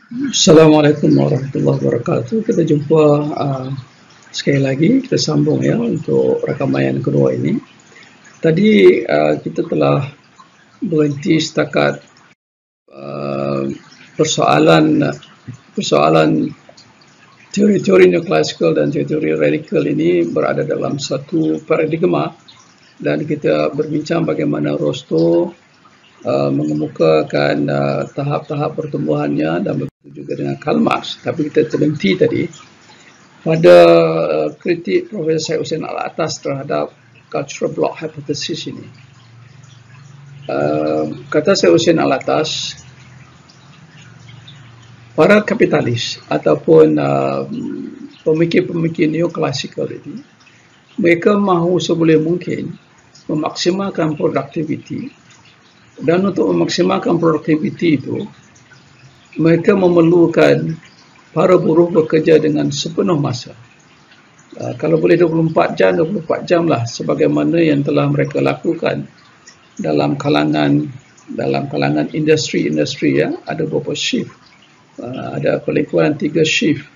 Assalamualaikum warahmatullahi wabarakatuh. Kita jumpa sekali lagi, kita sambung ya untuk rakaman yang kedua ini. Tadi kita telah berhenti setakat uh, persoalan teori-teori neoklasikal dan teori radikal ini berada dalam satu paradigma, dan kita berbincang bagaimana Rostow mengemukakan tahap-tahap pertumbuhannya, dan begitu juga dengan Karl Marx. Tapi kita terhenti tadi pada kritik Profesor Syed Hussein Alatas terhadap cultural block hypothesis ini. Kata Syed Hussein Alatas, para kapitalis ataupun pemikir-pemikir neoklasikal ini, mereka mahu seboleh mungkin memaksimalkan produktiviti, dan untuk memaksimalkan produktiviti itu mereka memerlukan para buruh bekerja dengan sepenuh masa. Kalau boleh 24 jam lah, sebagaimana yang telah mereka lakukan dalam kalangan industri ya, ada beberapa shift, ada paling kurang 3 shift,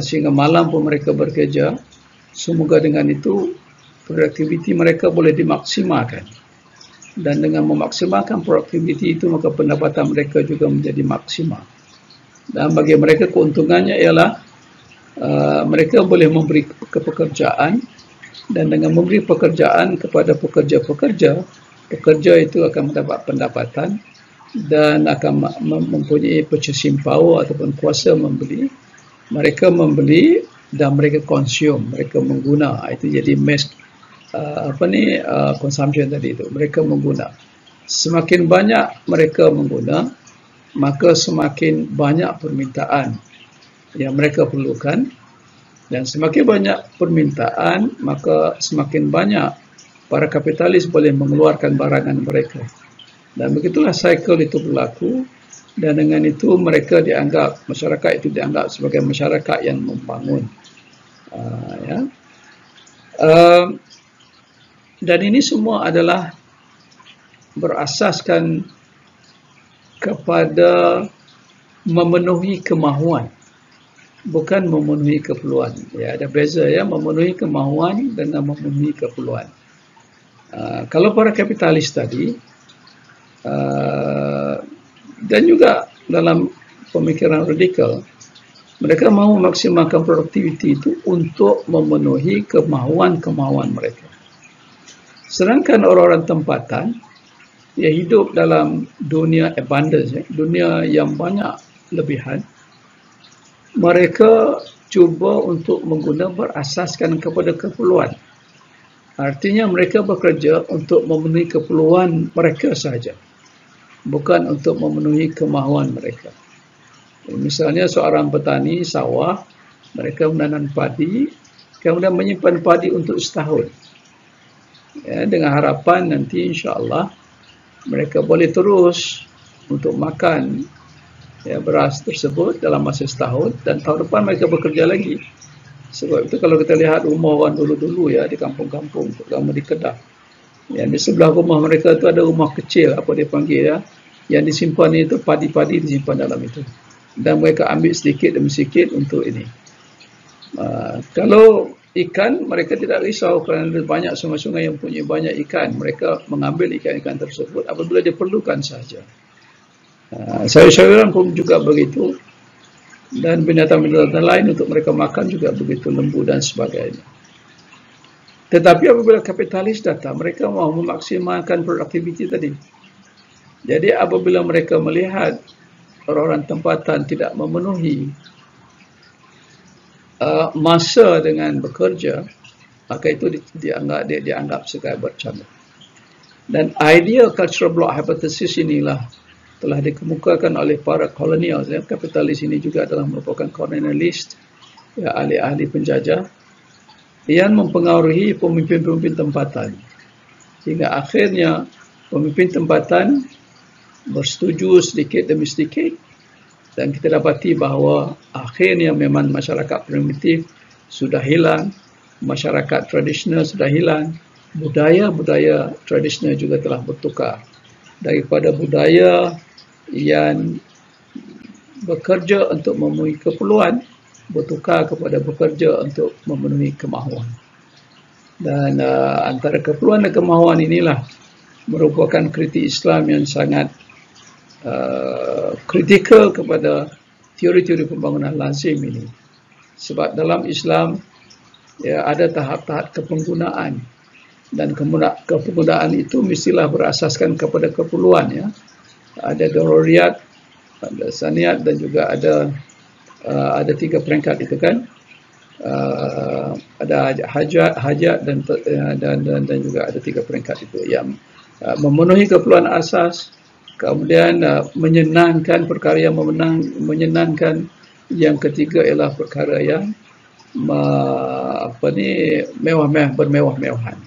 sehingga malam pun mereka bekerja. Semoga dengan itu produktiviti mereka boleh dimaksimalkan, dan dengan memaksimalkan produktiviti itu maka pendapatan mereka juga menjadi maksimal. Dan bagi mereka keuntungannya ialah mereka boleh memberi pekerjaan, dan dengan memberi pekerjaan kepada pekerja-pekerja, pekerja itu akan mendapat pendapatan dan akan mempunyai purchasing power ataupun kuasa membeli. Mereka membeli dan mereka consume, mereka mengguna. Itu jadi mass consumption tadi itu. Mereka mengguna. Semakin banyak mereka mengguna, maka semakin banyak permintaan yang mereka perlukan, dan semakin banyak permintaan maka semakin banyak para kapitalis boleh mengeluarkan barangan mereka, dan begitulah cycle itu berlaku. Dan dengan itu masyarakat itu dianggap sebagai masyarakat yang membangun. Dan ini semua adalah berasaskan kepada memenuhi kemahuan, bukan memenuhi keperluan. Ya, ada beza ya, memenuhi kemahuan dengan memenuhi keperluan. Kalau para kapitalis tadi, dan juga dalam pemikiran radikal, mereka mahu memaksimalkan produktiviti itu untuk memenuhi kemahuan-kemahuan mereka. Sedangkan orang-orang tempatan yang hidup dalam dunia abundance, dunia yang banyak lebihan, mereka cuba untuk menggunakan berasaskan kepada keperluan. Artinya mereka bekerja untuk memenuhi keperluan mereka sahaja, bukan untuk memenuhi kemahuan mereka. Misalnya seorang petani sawah, mereka menanam padi, kemudian menyimpan padi untuk setahun, ya, dengan harapan nanti insya-Allah mereka boleh terus untuk makan beras tersebut dalam masa setahun, dan tahun depan mereka bekerja lagi. Sebab itu kalau kita lihat rumah orang dulu-dulu ya, di kampung-kampung, terutama di Kedah, yang di sebelah rumah mereka itu ada rumah kecil, apa dia panggil ya, yang disimpan itu padi-padi disimpan dalam itu, dan mereka ambil sedikit demi sedikit untuk ini. Kalau ikan, mereka tidak risau kerana banyak sungai-sungai yang punya banyak ikan. Mereka mengambil ikan-ikan tersebut apabila diperlukan sahaja. Sayur-sayuran pun juga begitu, dan binatang-binatang lain untuk mereka makan juga begitu, lembu dan sebagainya. Tetapi apabila kapitalis datang, mereka mahu memaksimalkan produktiviti tadi. Jadi apabila mereka melihat orang-orang tempatan tidak memenuhi masa dengan bekerja, maka itu dianggap sebagai bercanda. Dan idea cultural block hypothesis inilah telah dikemukakan oleh para kolonial. Kapitalis ini juga adalah merupakan kolonialis, ya, ahli-ahli penjajah yang mempengaruhi pemimpin-pemimpin tempatan, sehingga akhirnya pemimpin tempatan bersetuju sedikit demi sedikit, dan kita dapati bahawa akhirnya memang masyarakat primitif sudah hilang, masyarakat tradisional sudah hilang, budaya-budaya tradisional juga telah bertukar daripada budaya yang bekerja untuk memenuhi keperluan bertukar kepada bekerja untuk memenuhi kemahuan. Dan antara keperluan dan kemahuan inilah merupakan kritik Islam yang sangat kritikal kepada teori-teori pembangunan lazim ini. Sebab dalam Islam ya, ada tahap-tahap kepenggunaan, dan kepenggunaan itu mestilah berasaskan kepada keperluan. Ya. Ada daruriyat, ada saniyat, dan juga ada 3 peringkat itu kan. Ada hajat dan juga ada 3 peringkat itu yang memenuhi keperluan asas, kemudian menyenangkan perkara yang menyenangkan, yang ketiga ialah perkara yang bermewah-mewahan.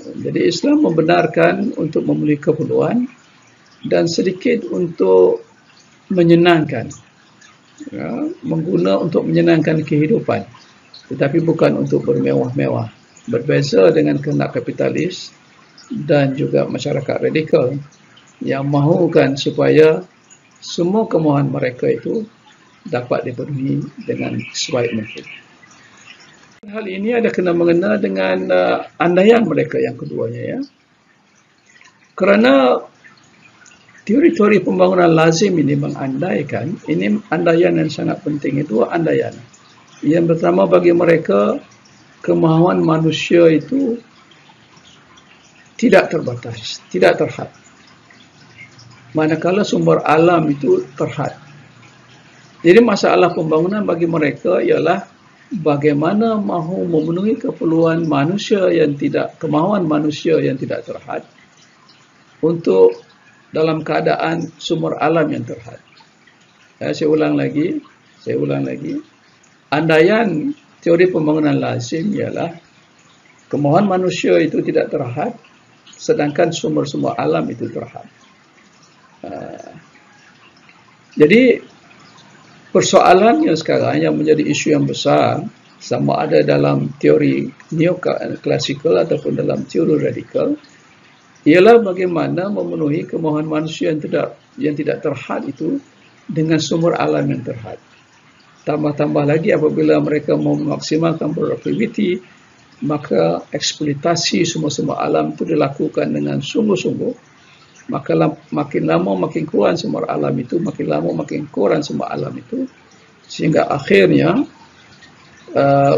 Jadi Islam membenarkan untuk memenuhi keperluan dan sedikit untuk menyenangkan, ya, mengguna untuk menyenangkan kehidupan, tetapi bukan untuk bermewah-mewah. Berbeza dengan kehendak kapitalis dan juga masyarakat radikal yang mahukan supaya semua kemahuan mereka itu dapat dipenuhi dengan sebaik mungkin. Hal ini ada kena-mengena dengan andaian mereka yang keduanya, ya. Kerana teori-teori pembangunan lazim ini mengandaikan, ini andaian yang sangat penting, itu andaian. Yang pertama, bagi mereka kemahuan manusia itu tidak terbatas, tidak terhad. Manakala sumber alam itu terhad. Jadi masalah pembangunan bagi mereka ialah bagaimana mahu memenuhi keperluan manusia yang tidak, kemahuan manusia yang tidak terhad untuk dalam keadaan sumber alam yang terhad. Saya ulang lagi. Andaian teori pembangunan lazim ialah kemahuan manusia itu tidak terhad, sedangkan sumber-sumber alam itu terhad. Jadi persoalannya sekarang yang menjadi isu yang besar, sama ada dalam teori neoklasikal ataupun dalam teori radikal, ialah bagaimana memenuhi kemahuan manusia yang tidak terhad itu dengan sumber alam yang terhad. Tambah-tambah lagi apabila mereka mau memaksimalkan produktiviti, maka eksploitasi semua-semua alam itu dilakukan dengan sungguh-sungguh. Maka makin lama makin kurang sumber alam itu, makin lama makin kurang sumber alam itu, sehingga akhirnya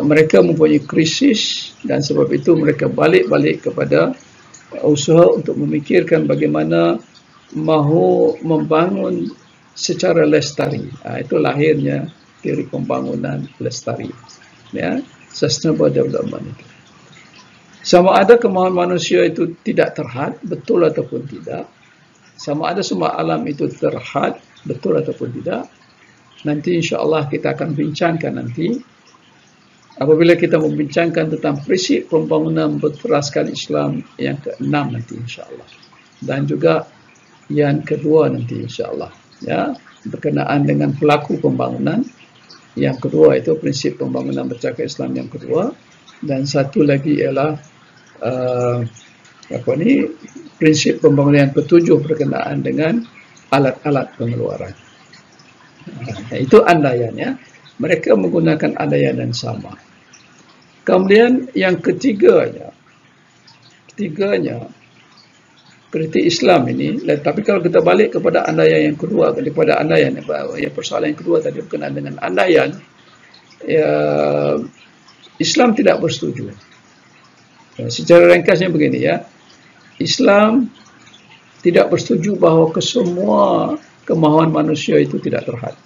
mereka mempunyai krisis, dan sebab itu mereka balik kepada usaha untuk memikirkan bagaimana mahu membangun secara lestari. Itu lahirnya teori pembangunan lestari, ya, sustainable development itu. Sama ada kemahuan manusia itu tidak terhad, betul ataupun tidak. Sama ada sumber alam itu terhad, betul ataupun tidak. Nanti insya-Allah kita akan bincangkan nanti. Apabila kita membincangkan tentang prinsip pembangunan berteraskan Islam yang ke-6 nanti insya-Allah. Dan juga yang kedua nanti insya-Allah. Ya, berkenaan dengan pelaku pembangunan. Yang kedua itu prinsip pembangunan bercakap Islam yang kedua. Dan satu lagi ialah prinsip pembangunan yang ketujuh berkenaan dengan alat-alat pengeluaran. Itu andaiannya. Mereka menggunakan andaian yang sama. Kemudian yang ketiganya kritik Islam ini. Tapi kalau kita balik kepada andaian yang kedua, kepada andaian yang persoalan yang kedua tadi berkenaan dengan andaian, ya, Islam tidak bersetuju. Secara ringkasnya begini, ya. Islam tidak bersetuju bahawa kesemua kemahuan manusia itu tidak terhad.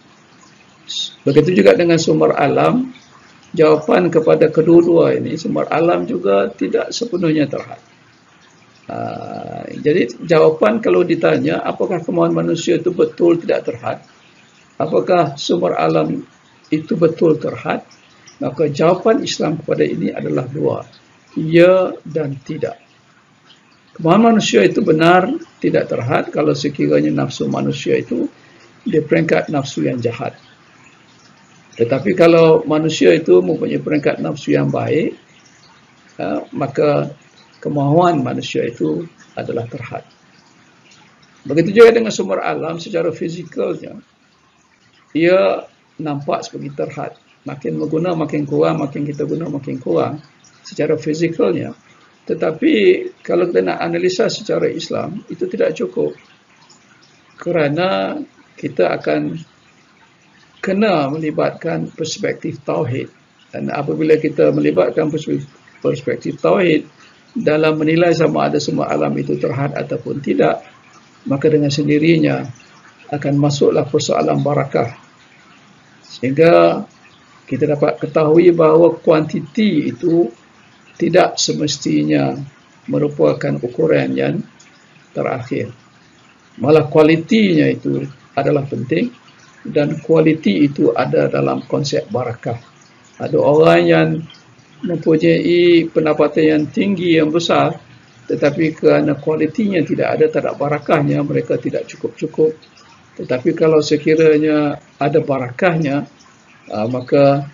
Begitu juga dengan sumber alam. Jawapan kepada kedua-dua ini, sumber alam juga tidak sepenuhnya terhad. Jadi jawapan kalau ditanya apakah kemahuan manusia itu betul tidak terhad, apakah sumber alam itu betul terhad, maka jawapan Islam kepada ini adalah dua, ya dan tidak. Kemahuan manusia itu benar tidak terhad kalau sekiranya nafsu manusia itu di peringkat nafsu yang jahat. Tetapi kalau manusia itu mempunyai peringkat nafsu yang baik, maka kemahuan manusia itu adalah terhad. Begitu juga dengan sumber alam secara fizikalnya. ia nampak sebagai terhad. Makin mengguna makin kurang, makin kita guna makin kurang secara fizikalnya. Tetapi kalau kita nak analisa secara Islam, itu tidak cukup. Kerana kita akan kena melibatkan perspektif tauhid. Dan apabila kita melibatkan perspektif tauhid dalam menilai sama ada semua alam itu terhad ataupun tidak, maka dengan sendirinya akan masuklah persoalan barakah. Sehingga kita dapat ketahui bahawa kuantiti itu tidak semestinya merupakan ukuran yang terakhir. Malah kualitinya itu adalah penting, dan kualiti itu ada dalam konsep barakah. Ada orang yang mempunyai pendapatan yang tinggi, yang besar, tetapi kerana kualitinya tidak ada, tak ada barakahnya, mereka tidak cukup-cukup. Tetapi kalau sekiranya ada barakahnya, maka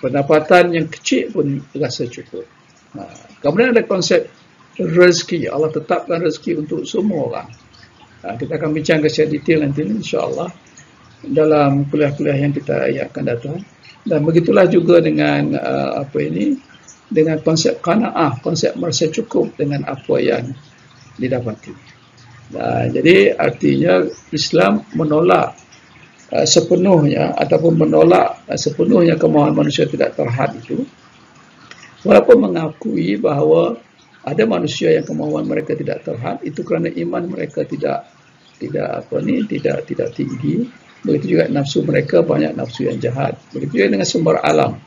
pendapatan yang kecil pun rasa cukup. Kemudian ada konsep rezeki. Allah tetapkan rezeki untuk semua orang. Kita akan bincang secara detail nanti insya-Allah dalam kuliah-kuliah yang kita akan datang. Dan begitulah juga dengan dengan konsep qanaah, konsep merasa cukup dengan apa yang didapati. Jadi artinya Islam menolak sepenuhnya ataupun menolak sepenuhnya kemahuan manusia tidak terhad itu, walaupun mengakui bahawa ada manusia yang kemahuan mereka tidak terhad, itu kerana iman mereka tidak tinggi. Begitu juga nafsu mereka banyak nafsu yang jahat. Begitu juga dengan sumber alam.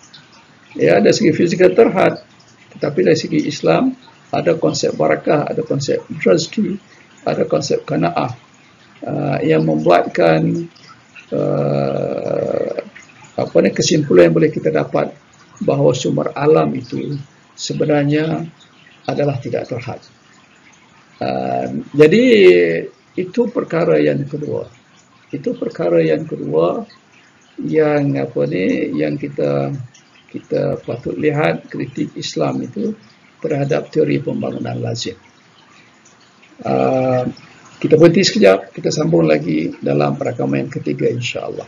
Ya, dari segi fizikal terhad, tetapi dari segi Islam ada konsep barakah, ada konsep rezeki, ada konsep qanaah yang membuatkan kesimpulan yang boleh kita dapat bahawa sumber alam itu sebenarnya adalah tidak terhad. Jadi itu perkara yang kedua. Itu perkara yang kedua yang yang kita patut lihat kritik Islam itu terhadap teori pembangunan lazim. Kita berhenti sekejap, kita sambung lagi dalam perakaman yang ketiga insya-Allah.